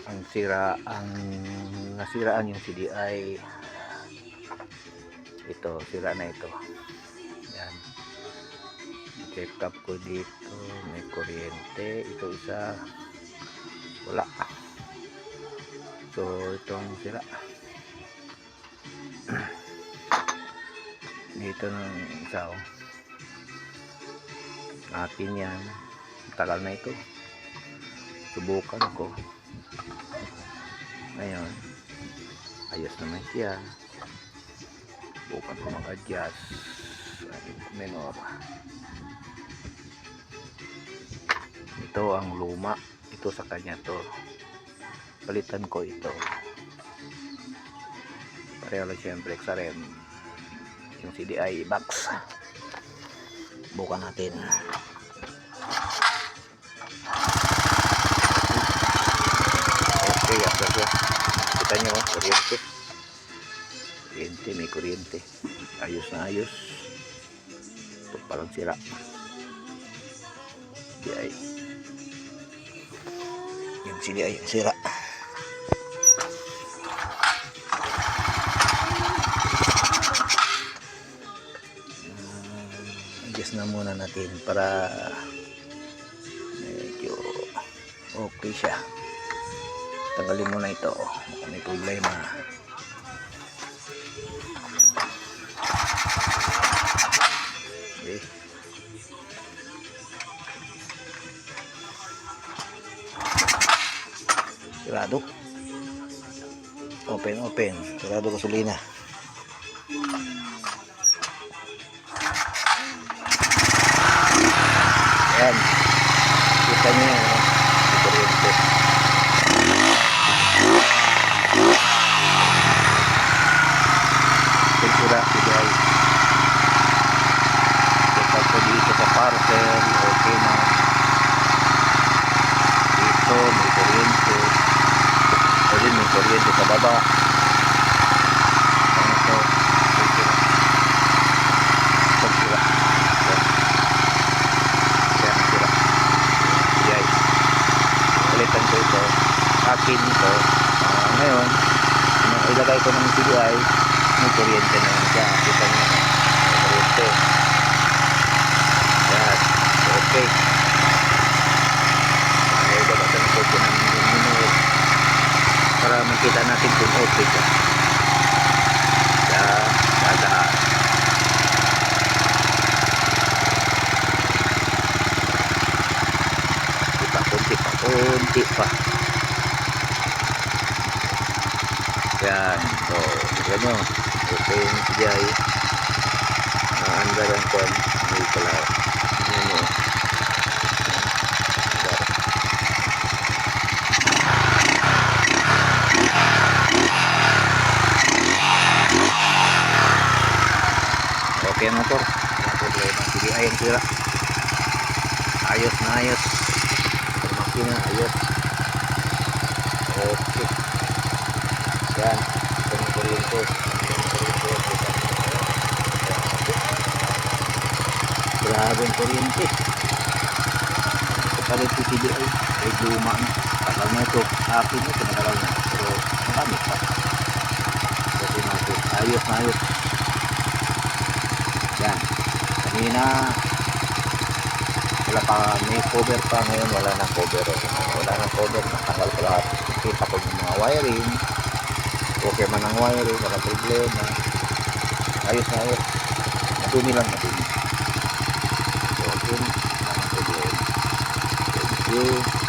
ang nasiraan yung CDI. Ito, sira na ito. Yan. Check up ko dito, may kuryente. Ito isa, wala. So, itong sira. Dito ng isa, oh. Atin yan. Tagal na ito. Subukan ko. Ngayon, ayos naman siya. Subukan ko mag-adjust. Minor. Ito ang luma. Ito sa kanya to. Palitan ko ito. Pareho lang siyempre XRM. Yung CDI box. Bukan natin. Okay, after ko. Kita nyo, kuryente. Kuryente, may kuryente. Ayos na ayos. Ito palang sira. CDI. Yung CDI sira. Adjust na muna natin para medyo okay siya. Tanggalin muna ito kung may problema. Okay. Sarado. Open. Sarado gasolina. Ayan. Kita nyo yan. Kuryente. Sira. CDI. Check ko dito sa parcel. Okay na. Dito may kuryente. Pwede may kuryente sa baba. Ito. Sira. Palitan ko ito. Akin ito. Ngayon, ilagay ko ng CDI. May kuryente na lang siya. Kita niyo. May kuryente. Yan. Okay. Ay, babasa na po ito ng minuto. Para makita natin kung okay siya. Yan. Dadaan. Kunti pa. Yan. So, ganyan. Okay yung CDI. Andar ang kwan. May pala. Yan o. Okay ang motor. Ang problema. CDI ang sira. Ayos na ayos. Makina, ayos. Okay. Yan. Ito yung kuryente. Grabe yung kuryente. Kapalit yung CDI. Ay luma na. Tagal na ito. Akin ito. Nagalaw na. Pero makamit pa. Kasi natin. Ayos na ayos. Yan. Kanina wala pa, may cover pa. Ngayon wala na cover. Wala na cover. Nakakal ko lahat. Kita ko yung mga wiring. Okay man ang wiring. Wala problema. Ayos na ayos. Madumi lang. Madumi. So, yun. Wala na problema. Thank you.